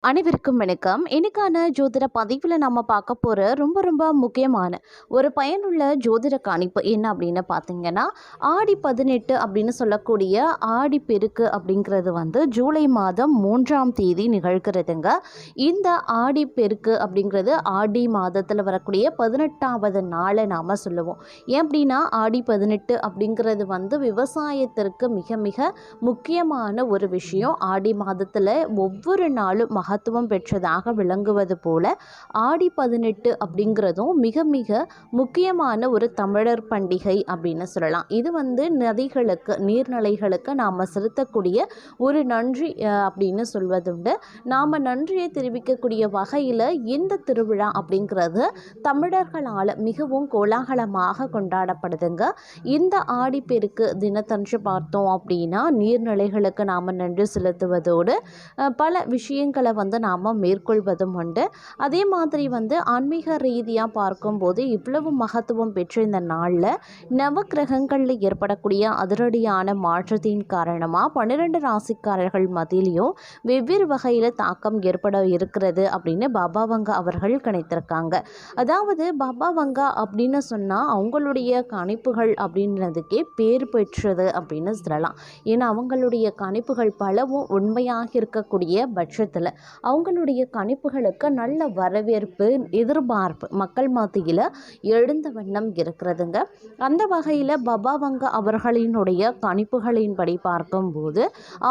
அனைவருக்கும் வணக்கம். இன்னைக்கான ஜோதிட பதிவில் நம்ம பார்க்க போகிற ரொம்ப ரொம்ப முக்கியமான ஒரு பயனுள்ள ஜோதிட கணிப்பு என்ன அப்படின்னு பார்த்தீங்கன்னா, ஆடி 18 அப்படின்னு சொல்லக்கூடிய ஆடி பெருக்கு அப்படிங்கிறது ஜூலை மாதம் 3ஆம் தேதி நிகழ்கிறதுங்க. இந்த ஆடி பெருக்கு அப்படிங்கிறது ஆடி மாதத்தில் வரக்கூடிய 18வது நாளை நாம் சொல்லுவோம். ஏன் அப்படின்னா ஆடி 18 அப்படிங்கிறது விவசாயத்திற்கு மிக மிக முக்கியமான ஒரு விஷயம். ஆடி மாதத்தில் ஒவ்வொரு நாளும் மகத்துவம் பெற்றதாக விளங்குவது போல ஆடி 18 அப்படிங்கிறதும் மிக மிக முக்கியமான ஒரு தமிழர் பண்டிகை அப்படின்னு சொல்லலாம். இது நதிகளுக்கு நீர்நிலைகளுக்கு நாம் செலுத்தக்கூடிய ஒரு நன்றி அப்படின்னு சொல்வதுண்டு. நாம் நன்றியை தெரிவிக்கக்கூடிய வகையில் இந்த திருவிழா அப்படிங்கிறது தமிழர்களால் மிகவும் கோலாகலமாக கொண்டாடப்படுதுங்க. இந்த ஆடிப்பெருக்கு தினத்தன்று பார்த்தோம் அப்படின்னா நீர்நிலைகளுக்கு நாம் நன்றி செலுத்துவதோடு பல விஷயங்களை நாம் மேற்கொள்வதும் உண்டு. அதே மாதிரி ஆன்மீக ரீதியாக பார்க்கும்போது இவ்வளவு மகத்துவம் பெற்ற இந்த நாளில் நவக்கிரகங்களில் ஏற்படக்கூடிய அதிரடியான மாற்றத்தின் காரணமாக 12 ராசிக்காரர்கள் மத்தியிலையும் வெவ்வேறு வகையில் தாக்கம் ஏற்பட இருக்கிறது அப்படின்னு பாபா வங்கா அவர்கள் கணித்திருக்காங்க. அதாவது பாபா வங்கா அப்படின்னு சொன்னால் அவங்களுடைய கணிப்புகள் அப்படின்றதுக்கே பேர் பெற்றது அப்படின்னு சொல்லலாம். ஏன்னா அவங்களுடைய கணிப்புகள் பலவும் உண்மையாக இருக்கக்கூடிய பட்சத்தில் அவங்களுடைய கணிப்புகளுக்கு நல்ல வரவேற்பு எதிர்பார்ப்பு மக்கள் மத்தியில் எழுந்த வண்ணம் இருக்கிறதுங்க. அந்த வகையில் பாபா வங்கா அவர்களினுடைய கணிப்புகளின்படி பார்க்கும்போது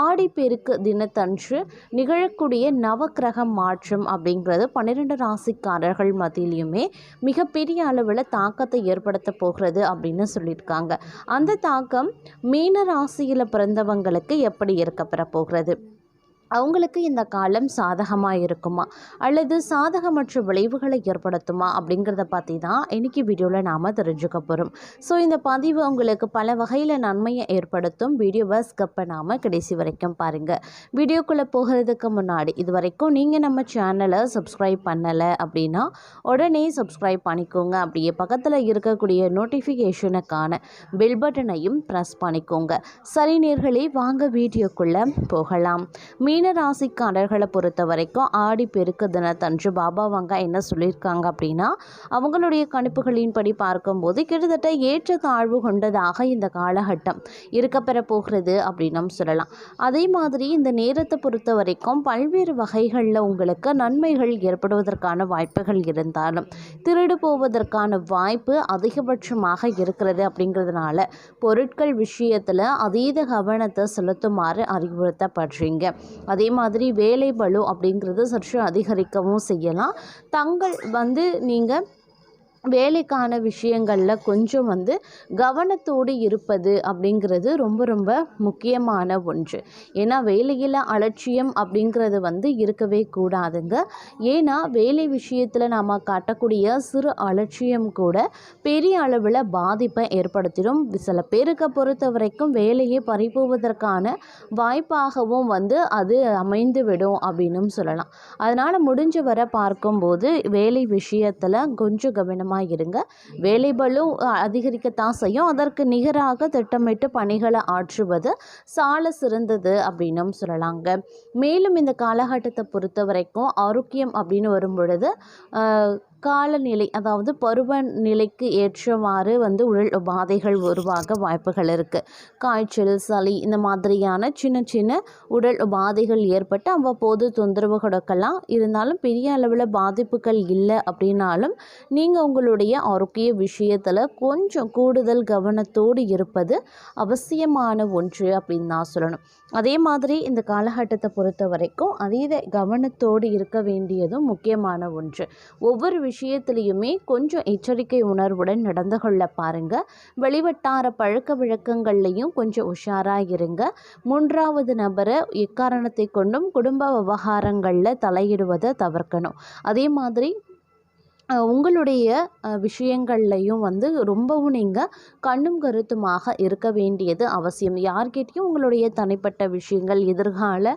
ஆடிப்பெருக்கு தினத்தன்று நிகழக்கூடிய நவக்கிரக மாற்றம் அப்படிங்கிறது 12 ராசிக்காரர்கள் மத்தியிலையுமே மிகப்பெரிய அளவில் தாக்கத்தை ஏற்படுத்த போகிறது அப்படின்னு சொல்லியிருக்காங்க. அந்த தாக்கம் மீன ராசியில் பிறந்தவங்களுக்கு எப்படி இருக்கப்பெற போகிறது, அவங்களுக்கு இந்த காலம் சாதகமாக இருக்குமா அல்லது சாதகமற்ற விளைவுகளை ஏற்படுத்துமா அப்படிங்கிறத பற்றி தான் இன்றைக்கி வீடியோவில் நாம் தெரிஞ்சுக்க போகிறோம். ஸோ இந்த பதிவு உங்களுக்கு பல வகையில் நன்மையை ஏற்படுத்தும். வீடியோவை ஸ்கிப் பண்ணாமல் கடைசி வரைக்கும் பாருங்கள். வீடியோக்குள்ளே போகிறதுக்கு முன்னாடி இது வரைக்கும் நீங்கள் நம்ம சேனலை சப்ஸ்கிரைப் பண்ணலை அப்படின்னா உடனே சப்ஸ்கிரைப் பண்ணிக்கோங்க. அப்படியே பக்கத்தில் இருக்கக்கூடிய நோட்டிஃபிகேஷனுக்கான பெல் பட்டனையும் ப்ரெஸ் பண்ணிக்கோங்க. சரி நேயர்களே, வாங்க வீடியோக்குள்ளே போகலாம். மீன ராசிக்காரர்களை பொறுத்த வரைக்கும் ஆடி பெருக்கு தினத்தன்று பாபா வங்கா என்ன சொல்லியிருக்காங்க அப்படின்னா, அவங்களுடைய கணிப்புகளின்படி பார்க்கும்போது கிட்டத்தட்ட ஏற்ற தாழ்வு கொண்டதாக இந்த காலகட்டம் இருக்கப்பெற போகிறது அப்படின்னு சொல்லலாம். அதே மாதிரி இந்த நேரத்தை பொறுத்த வரைக்கும் பல்வேறு வகைகளில் உங்களுக்கு நன்மைகள் ஏற்படுவதற்கான வாய்ப்புகள் இருந்தாலும் திருடு போவதற்கான வாய்ப்பு அதிகபட்சமாக இருக்கிறது. அப்படிங்கிறதுனால பொருட்கள் விஷயத்தில் அதீத கவனத்தை செலுத்துமாறு அறிவுறுத்தப்படுறீங்க. அதே மாதிரி வேலை பளு அப்படிங்கிறது சற்று அதிகரிக்கவும் செய்யலாம். தங்கள் நீங்கள் வேலைக்கான விஷயங்களில் கொஞ்சம் கவனத்தோடு இருப்பது அப்படிங்கிறது ரொம்ப ரொம்ப முக்கியமான ஒன்று. ஏன்னா வேலையில் அலட்சியம் அப்படிங்கிறது இருக்கவே கூடாதுங்க. ஏன்னா வேலை விஷயத்தில் நாம் காட்டக்கூடிய சிறு அலட்சியம் கூட பெரிய அளவில் பாதிப்பை ஏற்படுத்திடும். சில பேருக்கு பொறுத்த வரைக்கும் வேலையை பறிப்போவதற்கான வாய்ப்பாகவும் அது அமைந்துவிடும் அப்படின்னு சொல்லலாம். அதனால் முடிஞ்ச வரை பார்க்கும்போது வேலை விஷயத்தில் கொஞ்சம் கவனமாக இருங்க. வேலை பளு அதிகரிக்கத்தான் செய்யும். அதற்கு நிகராக திட்டமிட்டு பணிகளை ஆற்றுவது சால சிறந்தது அப்படின்னும் சொல்லலாங்க. மேலும் இந்த காலகட்டத்தை பொறுத்த வரைக்கும் ஆரோக்கியம் அப்படின்னு வரும் பொழுது காலநிலை அதாவது பருவநிலைக்கு ஏற்றவாறு உடல் உபாதைகள் உருவாக வாய்ப்புகள் இருக்குது. காய்ச்சல், சளி இந்த மாதிரியான சின்ன சின்ன உடல் உபாதைகள் ஏற்பட்டு அவ்வப்போது தொந்தரவு கொடுக்கலாம். இருந்தாலும் பெரிய அளவில் பாதிப்புகள் இல்லை அப்படின்னாலும் நீங்கள் உங்களுடைய ஆரோக்கிய விஷயத்தில் கொஞ்சம் கூடுதல் கவனத்தோடு இருப்பது அவசியமான ஒன்று அப்படின்னு தான் சொல்லணும். அதே மாதிரி இந்த காலகட்டத்தை பொறுத்த வரைக்கும் அதீத கவனத்தோடு இருக்க வேண்டியதும் முக்கியமான ஒன்று. ஒவ்வொரு விஷயத்திலையுமே கொஞ்சம் எச்சரிக்கை உணர்வுடன் நடந்து கொள்ள பாருங்க. வெளிவட்டார பழக்க வழக்கங்கள்லையும் கொஞ்சம் உஷாராக இருங்க. 3வது நபரை எக்காரணத்தை கொண்டும் குடும்ப விவகாரங்களில் தலையிடுவதை தவிர்க்கணும். அதே மாதிரி உங்களுடைய விஷயங்கள்லையும் வந்து ரொம்பவும் நீங்கள் கண்ணும் கருத்துமாக இருக்க வேண்டியது அவசியம். யார்கிட்டயும் உங்களுடைய தனிப்பட்ட விஷயங்கள், எதிர்கால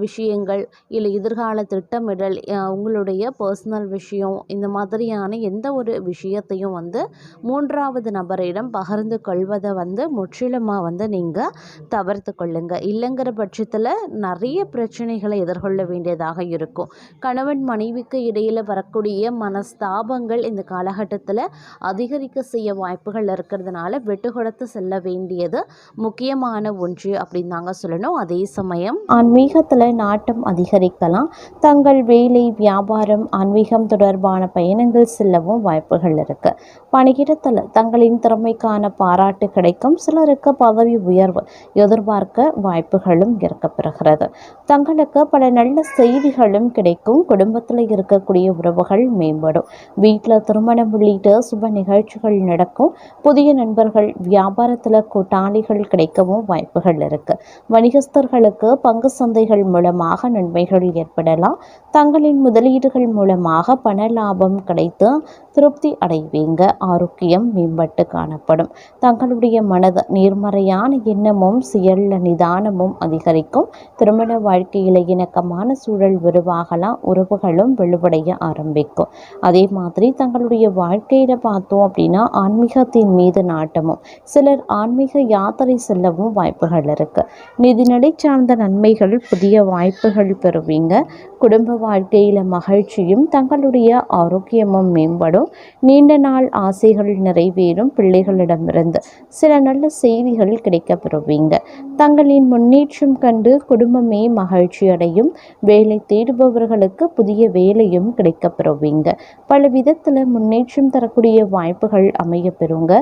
விஷயங்கள், இல்லை எதிர்கால திட்டமிடல், உங்களுடைய பர்சனல் விஷயம், இந்த மாதிரியான எந்த ஒரு விஷயத்தையும் வந்து 3வது நபரிடம் பகிர்ந்து கொள்வதை வந்து முற்றிலுமாக வந்து நீங்கள் தவிர்த்து கொள்ளுங்க. இல்லைங்கிற பட்சத்தில் நிறைய பிரச்சனைகளை எதிர்கொள்ள வேண்டியதாக இருக்கும். கணவன் மனைவிக்கு இடையில் வரக்கூடிய மனஸ்தாபங்கள் இந்த காலகட்டத்தில் அதிகரிக்க செய்ய வாய்ப்புகள் இருக்கிறதுனால விட்டு கொடுத்து செல்ல வேண்டியது முக்கியமான ஒன்று அப்படின்னு தாங்க சொல்லணும். அதே சமயம் ஆன்மீகத்தில் நாட்டம் அதிகரிக்கலாம். தங்கள் வேலை, வியாபாரம், ஆன்மீகம் தொடர்பான பயணங்கள் செல்லவும் வாய்ப்புகள் இருக்கு. பணியிடத்தில் தங்களின் திறமைக்கான பாராட்டு கிடைக்கும். சிலருக்கு பதவி உயர்வு எதிர்பார்க்க வாய்ப்புகளும் இருக்கப்பெறுகிறது. தங்களுக்கு பல நல்ல செய்திகளும் கிடைக்கும். குடும்பத்தில் இருக்கக்கூடிய உறவுகள் மேம்படும். வீட்டில் திருமணம் உள்ளிட்ட சுப நிகழ்ச்சிகள் நடக்கும். புதிய நண்பர்கள், வியாபாரத்தில் கூட்டாளிகள் கிடைக்கவும் வாய்ப்புகள் இருக்கு. வணிகஸ்தர்களுக்கு பங்கு சந்தைகள் மூலமாக நன்மைகள் ஏற்படலாம். தங்களின் முதலீடுகள் மூலமாக பண லாபம் கிடைத்து திருப்தி அடைவீங்க. ஆரோக்கியம் மேம்பட்டு காணப்படும். தங்களுடைய மனது நேர்மறையான எண்ணமும் செயல் நிதானமும் அதிகரிக்கும். திருமண வாழ்க்கையில் இணக்கமான சூழல் உருவாகலாம். உறவுகளும் வலுவடைய ஆரம்பிக்கும். அதே மாதிரி தங்களுடைய வாழ்க்கையில பார்த்தோம் அப்படின்னா ஆன்மீகத்தின் மீது நாட்டமும், சிலர் ஆன்மீக யாத்திரை செல்லவும் வாய்ப்புகள் இருக்கு. நிதிநடை சார்ந்த நன்மைகள், புதிய வாய்ப்புகள் பெறுவீங்க. குடும்ப வாழ்க்கையில மகிழ்ச்சியும் தங்களுடைய ஆரோக்கியமும் மேம்படும். நீண்ட நாள் ஆசைகள் நிறைவேறும். பிள்ளைகளிடமிருந்து சில நல்ல செய்திகள் கிடைக்க பெறுவீங்க. தங்களின் முன்னேற்றம் கண்டு குடும்பமே மகிழ்ச்சி அடையும். வேலை தேடுபவர்களுக்கு புதிய வேலையும் கிடைக்க பெறுவீங்க. பல விதத்தில் முன்னேற்றம் தரக்கூடிய வாய்ப்புகள் அமைய பெறுங்க.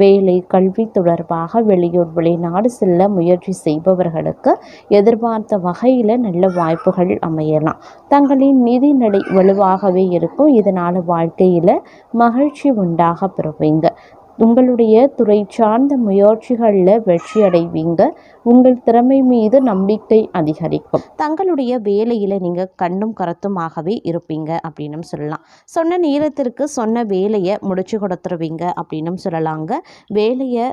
வேலை, கல்வி தொடர்பாக வெளியூர், வெளிநாடு செல்ல முயற்சி செய்பவர்களுக்கு எதிர்பார்த்த வகையில் நல்ல வாய்ப்புகள் அமையலாம். தங்களின் நிதி நடை வலுவாகவே இருக்கும். இதனால் வாழ்க்கையில் மகிழ்ச்சி உண்டாக பெறுவீங்க. உங்களுடைய துறை சார்ந்த முயற்சிகளில் வெற்றி அடைவீங்க. உங்கள் திறமை மீது நம்பிக்கை அதிகரிக்கும். தங்களுடைய வேலையில் நீங்கள் கண்ணும் கருத்துமாகவே இருப்பீங்க அப்படின்னு சொல்லலாம். சொன்ன நேரத்திற்கு சொன்ன வேலையை முடிச்சு கொடுத்துருவீங்க அப்படின்னு சொல்லலாங்க. வேலையை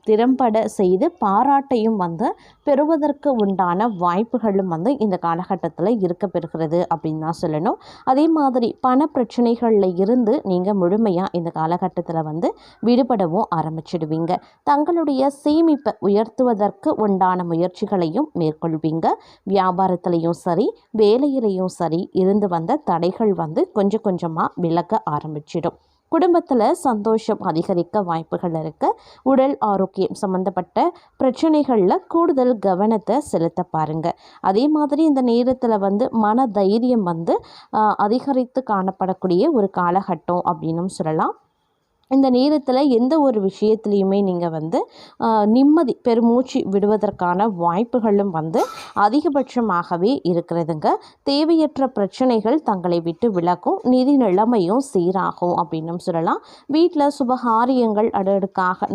திறம்பட செய்து பாராட்டையும் வந்து பெறுவதற்கு உண்டான வாய்ப்புகளும் வந்து இந்த காலகட்டத்தில் இருக்க பெறுகிறது அப்படின்னு தான் சொல்லணும். அதே மாதிரி பண பிரச்சனைகளில் இருந்து நீங்கள் முழுமையாக இந்த காலகட்டத்தில் வந்து விடுபடவும் ஆரம்பிச்சிடுவீங்க. தங்களுடைய சேமிப்பை உயர்த்துவதற்கு உண்டான முயற்சிகளையும் மேற்கொள்வீங்க. வியாபாரத்திலையும் சரி, வேலையிலையும் சரி இருந்து வந்த தடைகள் வந்து கொஞ்சம் கொஞ்சமாக விலக ஆரம்பிச்சிடும். குடும்பத்தில் சந்தோஷம் அதிகரிக்க வாய்ப்புகள் இருக்குது. உடல் ஆரோக்கியம் சம்மந்தப்பட்ட பிரச்சனைகளில் கூடுதல் கவனத்தை செலுத்த பாருங்கள். அதே மாதிரி இந்த நேரத்தில் வந்து மன தைரியம் வந்து அதிகரித்து காணப்படக்கூடிய ஒரு காலகட்டம் அப்படின்னும் சொல்லலாம். இந்த நேரத்தில் எந்த ஒரு விஷயத்துலையுமே நீங்கள் வந்து நிம்மதி பெருமூச்சு விடுவதற்கான வாய்ப்புகளும் வந்து அதிகபட்சமாகவே இருக்கிறதுங்க. தேவையற்ற பிரச்சனைகள் தங்களை விட்டு விலகும். நிதி நிலைமையும் சீராகும் அப்படின்னும் சொல்லலாம். வீட்டில் சுபகாரியங்கள் அடுக்காக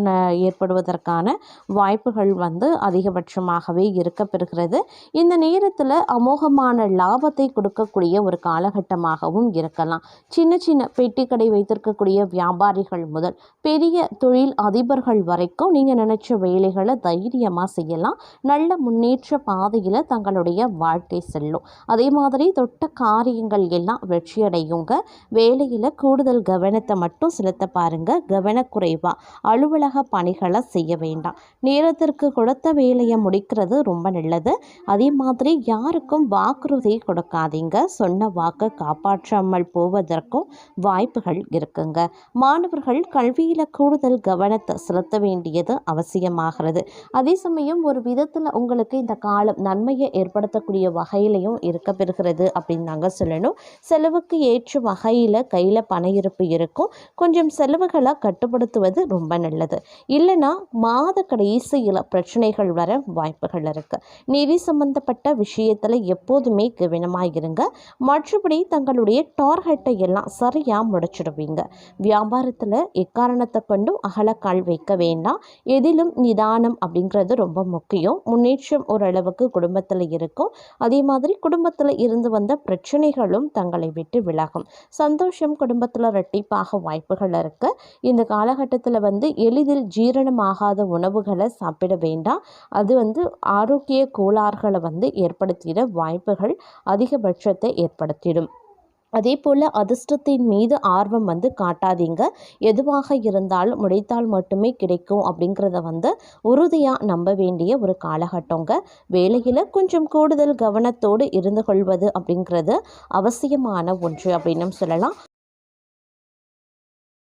ஏற்படுவதற்கான வாய்ப்புகள் வந்து அதிகபட்சமாகவே இருக்க பெறுகிறது. இந்த நேரத்தில் அமோகமான லாபத்தை கொடுக்கக்கூடிய ஒரு காலகட்டமாகவும் இருக்கலாம். சின்ன சின்ன பெட்டி கடை வைத்திருக்கக்கூடிய வியாபாரிகள் முதல் பெரிய தொழில் அதிபர்கள் வரைக்கும் நீங்கள் நினைச்ச வேலைகளை தைரியமாக செய்யலாம். நல்ல முன்னேற்ற பாதையில் தங்களுடைய வாழ்க்கை செல்லும். அதே மாதிரி தொட்ட காரியங்கள் எல்லாம் வெற்றியடையுங்க. வேலையில் கூடுதல் கவனத்தை மட்டும் செலுத்த பாருங்க. கவனக்குறைவாக அலுவலக பணிகளை செய்ய வேண்டாம். நேரத்திற்கு கொடுத்த வேலையை முடிக்கிறது ரொம்ப நல்லது. அதே மாதிரி யாருக்கும் வாக்குறுதி கொடுக்காதீங்க. சொன்ன வாக்கை காப்பாற்றாமல் போவதற்கும் வாய்ப்புகள் இருக்குங்க. மாணவர்கள் கல்வியில் கூடுதல் கவனத்தை செலுத்த வேண்டியது அவசியமாகிறது. அதே சமயம் ஒரு விதத்தில் உங்களுக்கு இந்த காலம் நன்மையை ஏற்படுத்தக்கூடிய வகையிலையும் இருக்க பெறுகிறது அப்படின்னு நாங்கள் சொல்லணும். செலவுக்கு ஏற்ற வகையில் கையில் பண இருப்பு இருக்கும். கொஞ்சம் செலவுகளை கட்டுப்படுத்துவது ரொம்ப நல்லது. இல்லைன்னா மாத கடைசியில் பிரச்சனைகள் வர வாய்ப்புகள் இருக்குது. நிதி சம்பந்தப்பட்ட விஷயத்தில் எப்போதுமே கவனமாக இருங்க. மற்றபடி தங்களுடைய டார்கெட்டை எல்லாம் சரியாக முடிச்சிடுவீங்க. வியாபாரத்தில் எக்காரணத்தை கொண்டும் அகலக்கால் வைக்க வேண்டாம். எதிலும் நிதானம் அப்படிங்கிறது ரொம்ப முக்கியம். முன்னேற்றம் ஓரளவுக்கு குடும்பத்தில் இருக்கும். அதே மாதிரி குடும்பத்தில் இருந்து வந்த பிரச்சனைகளும் தங்களை விட்டு விலகும். சந்தோஷம் குடும்பத்தில் இரட்டிப்பாக வாய்ப்புகள் இருக்கு. இந்த காலகட்டத்தில் எளிதில் ஜீரணமாகாத உணவுகளை சாப்பிட வேண்டாம். அது ஆரோக்கிய கோளாறுகளை ஏற்படுத்திட வாய்ப்புகள் அதிகபட்சத்தை ஏற்படுத்திடும். அதே போல் அதிர்ஷ்டத்தின் மீது ஆர்வம் காட்டாதீங்க. எதுவாக இருந்தாலும் உழைத்தால் மட்டுமே கிடைக்கும் அப்படிங்கிறத உறுதியாக நம்ப வேண்டிய ஒரு காலகட்டங்க. வேலையில் கொஞ்சம் கூடுதல் கவனத்தோடு இருந்து கொள்வது அப்படிங்கிறது அவசியமான ஒன்று அப்படின்னு சொல்லலாம்.